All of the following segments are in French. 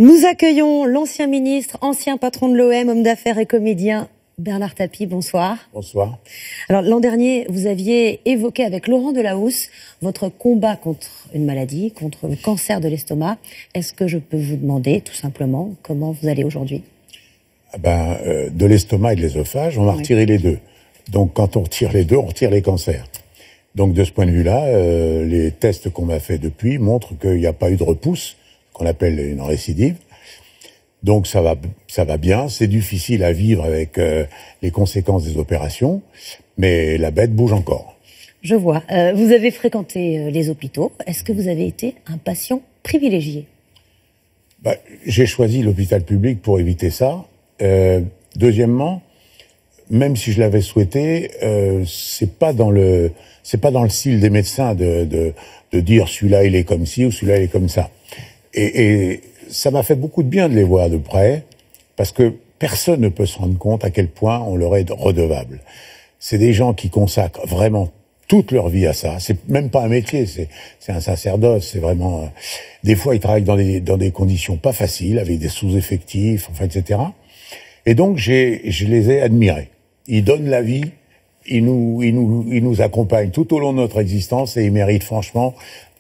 Nous accueillons l'ancien ministre, ancien patron de l'OM, homme d'affaires et comédien, Bernard Tapie. Bonsoir. Bonsoir. Alors, l'an dernier, vous aviez évoqué avec Laurent Delahousse votre combat contre une maladie, contre le cancer de l'estomac. Est-ce que je peux vous demander, tout simplement, comment vous allez aujourd'hui ? De l'estomac et de l'œsophage, on va retirer les deux. Donc, quand on retire les deux, on retire les cancers. Donc, de ce point de vue-là, les tests qu'on m'a fait depuis montrent qu'il n'y a pas eu de repousse, qu'on appelle une récidive. Donc, ça va bien. C'est difficile à vivre avec les conséquences des opérations, mais la bête bouge encore. Je vois. Vous avez fréquenté les hôpitaux. Est-ce que vous avez été un patient privilégié ? J'ai choisi l'hôpital public pour éviter ça. Deuxièmement, même si je l'avais souhaité, c'est pas dans le style des médecins de dire celui-là il est comme ci ou celui-là il est comme ça. Et ça m'a fait beaucoup de bien de les voir de près, parce que personne ne peut se rendre compte à quel point on leur est redevable. C'est des gens qui consacrent vraiment toute leur vie à ça. C'est même pas un métier, c'est un sacerdoce. C'est vraiment. Des fois, ils travaillent dans des conditions pas faciles, avec des sous-effectifs, enfin, etc. Et donc, je les ai admirés. Ils donnent la vie, ils nous accompagnent tout au long de notre existence, et ils méritent franchement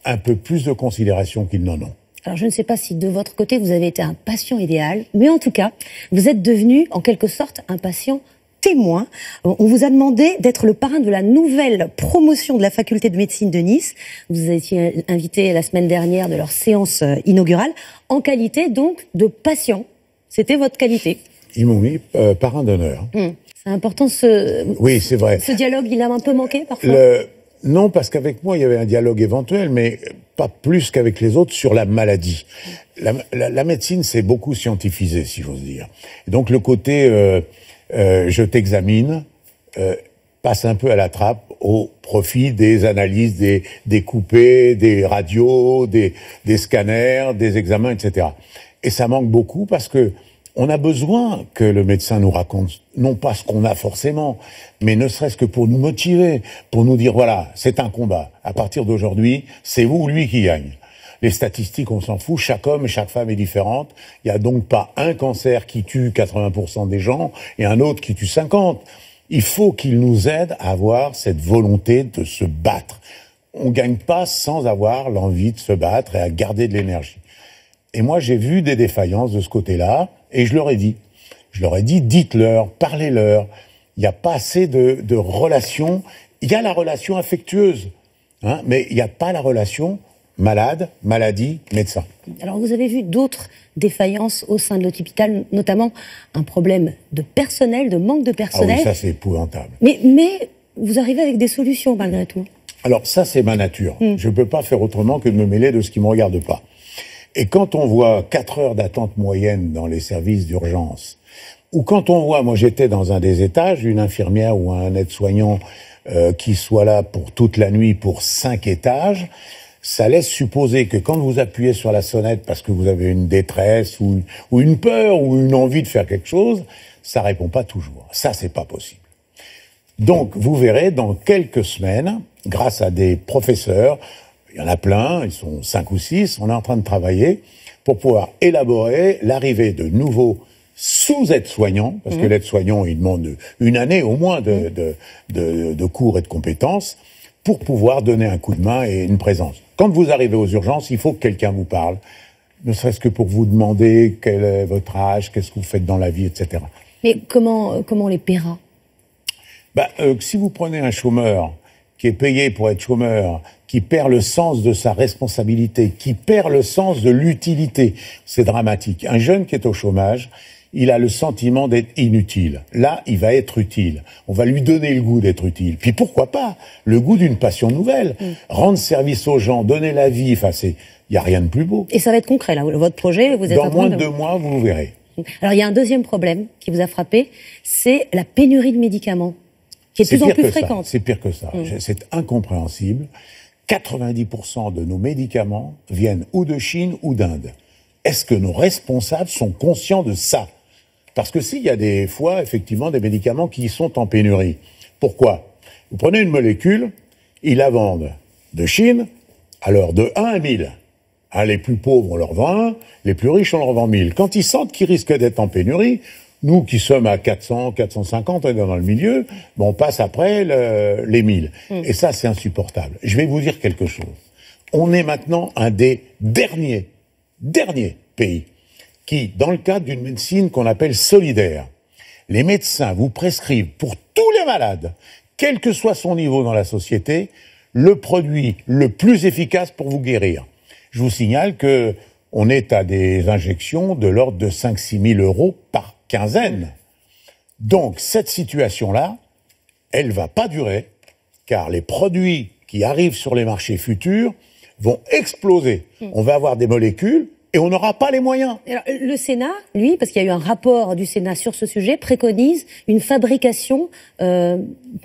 un peu plus de considération qu'ils n'en ont. Alors, je ne sais pas si de votre côté, vous avez été un patient idéal, mais en tout cas, vous êtes devenu, en quelque sorte, un patient témoin. On vous a demandé d'être le parrain de la nouvelle promotion de la faculté de médecine de Nice. Vous étiez invité la semaine dernière de leur séance inaugurale, en qualité donc de patient. C'était votre qualité. Ils m'ont mis parrain d'honneur. C'est important Oui, c'est vrai. Ce dialogue, il a un peu manqué parfois. Non, parce qu'avec moi, il y avait un dialogue éventuel, mais pas plus qu'avec les autres sur la maladie. La médecine, c'est beaucoup scientifisé, si j'ose dire. Et donc le côté je t'examine passe un peu à la trappe au profit des analyses, des coupés, des radios, des scanners, des examens, etc. Et ça manque beaucoup parce que on a besoin que le médecin nous raconte, non pas ce qu'on a forcément, mais ne serait-ce que pour nous motiver, pour nous dire, voilà, c'est un combat. À partir d'aujourd'hui, c'est vous ou lui qui gagne. Les statistiques, on s'en fout, chaque homme et chaque femme est différente. Il n'y a donc pas un cancer qui tue 80% des gens et un autre qui tue 50%. Il faut qu'il nous aide à avoir cette volonté de se battre. On gagne pas sans avoir l'envie de se battre et à garder de l'énergie. Et moi, j'ai vu des défaillances de ce côté-là, et je leur ai dit. Je leur ai dit, dites-leur, parlez-leur. Il n'y a pas assez de relations. Il y a la relation affectueuse, mais il n'y a pas la relation malade, maladie, médecin. Alors, vous avez vu d'autres défaillances au sein de l'hôpital, notamment un problème de personnel, de manque de personnel. Ah oui, ça, c'est épouvantable. Mais vous arrivez avec des solutions, malgré tout. Alors, ça, c'est ma nature. Je ne peux pas faire autrement que de me mêler de ce qui ne me regarde pas. Et quand on voit 4 heures d'attente moyenne dans les services d'urgence, ou quand on voit, moi j'étais dans un des étages, une infirmière ou un aide-soignant qui soit là pour toute la nuit pour 5 étages, ça laisse supposer que quand vous appuyez sur la sonnette parce que vous avez une détresse ou une peur ou une envie de faire quelque chose, ça répond pas toujours. Ça, c'est pas possible. Donc, vous verrez, dans quelques semaines, grâce à des professeurs, il y en a plein, ils sont 5 ou 6, on est en train de travailler pour pouvoir élaborer l'arrivée de nouveaux sous-aides-soignants, parce que l'aide-soignant, il demande une année au moins de cours et de compétences, pour pouvoir donner un coup de main et une présence. Quand vous arrivez aux urgences, il faut que quelqu'un vous parle, ne serait-ce que pour vous demander quel est votre âge, qu'est-ce que vous faites dans la vie, etc. Mais comment on les paiera ? Si vous prenez un chômeur qui est payé pour être chômeur, qui perd le sens de sa responsabilité, qui perd le sens de l'utilité, c'est dramatique. Un jeune qui est au chômage, il a le sentiment d'être inutile. Là, il va être utile. On va lui donner le goût d'être utile. Puis pourquoi pas le goût d'une passion nouvelle. Rendre service aux gens, donner la vie, il n'y a rien de plus beau. Et ça va être concret, là, votre projet, vous êtes en train de... Dans moins de 2 mois, vous verrez. Alors, il y a un deuxième problème qui vous a frappé, c'est la pénurie de médicaments, qui est de plus en plus fréquente. C'est pire que ça. C'est incompréhensible. 90% de nos médicaments viennent ou de Chine ou d'Inde. Est-ce que nos responsables sont conscients de ça ? Parce que s'il y a des fois, effectivement, des médicaments qui sont en pénurie. Pourquoi ? Vous prenez une molécule, ils la vendent de Chine, alors de 1 à 1000. Hein, les plus pauvres, on leur vend 1, les plus riches, on leur vend 1000. Quand ils sentent qu'ils risquent d'être en pénurie, nous qui sommes à 400, 450, on est dans le milieu, on passe après les 1000. Et ça, c'est insupportable. Je vais vous dire quelque chose. On est maintenant un des derniers pays qui, dans le cadre d'une médecine qu'on appelle solidaire, les médecins vous prescrivent pour tous les malades, quel que soit son niveau dans la société, le produit le plus efficace pour vous guérir. Je vous signale que on est à des injections de l'ordre de 5-6 000 euros par quinzaine. Donc, cette situation-là, elle va pas durer, car les produits qui arrivent sur les marchés futurs vont exploser. On va avoir des molécules et on n'aura pas les moyens. Alors, le Sénat, lui, parce qu'il y a eu un rapport du Sénat sur ce sujet, préconise une fabrication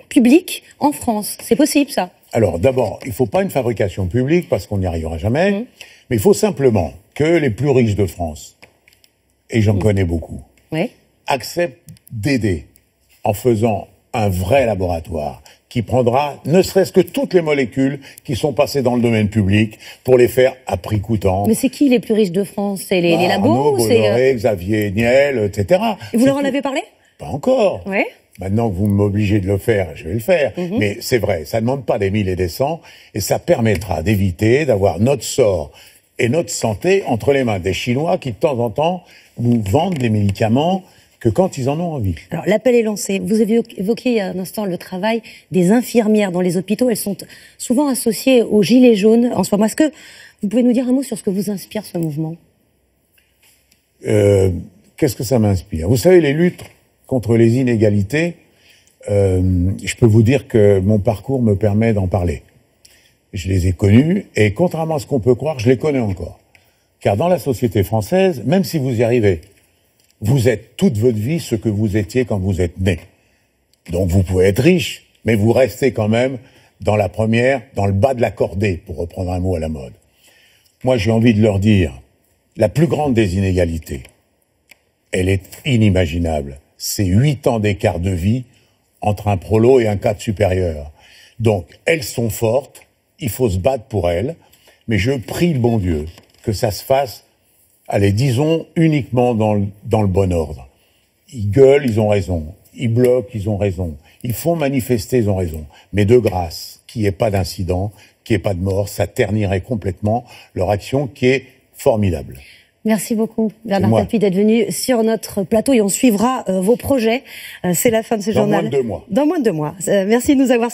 publique en France. C'est possible, ça? Alors, d'abord, il ne faut pas une fabrication publique parce qu'on n'y arrivera jamais, mais il faut simplement que les plus riches de France, et j'en connais beaucoup, acceptent d'aider en faisant un vrai laboratoire qui prendra ne serait-ce que toutes les molécules qui sont passées dans le domaine public pour les faire à prix coûtant. Mais c'est qui les plus riches de France? C'est les labos? Arnaud, Bolloré, Xavier Niel, etc. Et vous leur en avez parlé? Pas encore. Ouais. Maintenant que vous m'obligez de le faire, je vais le faire. Mais c'est vrai, ça ne demande pas des 1000 et des 100, et ça permettra d'éviter d'avoir notre sort et notre santé entre les mains des Chinois qui, de temps en temps, nous vendent des médicaments que quand ils en ont envie. Alors, l'appel est lancé. Vous avez évoqué il y a un instant le travail des infirmières dans les hôpitaux. Elles sont souvent associées aux gilets jaunes en ce moment. Est-ce que vous pouvez nous dire un mot sur ce que vous inspire ce mouvement? Qu'est-ce que ça m'inspire? Vous savez, les luttes contre les inégalités, je peux vous dire que mon parcours me permet d'en parler. Je les ai connus, et contrairement à ce qu'on peut croire, je les connais encore. Car dans la société française, même si vous y arrivez, vous êtes toute votre vie ce que vous étiez quand vous êtes né. Donc vous pouvez être riche, mais vous restez quand même dans le bas de la cordée, pour reprendre un mot à la mode. Moi, j'ai envie de leur dire, la plus grande des inégalités, elle est inimaginable. C'est 8 ans d'écart de vie entre un prolo et un cadre supérieur. Donc, elles sont fortes, il faut se battre pour elles, mais je prie le bon Dieu que ça se fasse, allez, disons, uniquement dans le bon ordre. Ils gueulent, ils ont raison. Ils bloquent, ils ont raison. Ils font manifester, ils ont raison. Mais de grâce, qu'il n'y ait pas d'incident, qu'il n'y ait pas de mort, ça ternirait complètement leur action qui est formidable. Merci beaucoup, Bernard Tapie, d'être venu sur notre plateau, et on suivra vos projets. C'est la fin de ce journal. Dans moins de 2 mois. Dans moins de 2 mois. Merci de nous avoir suivis.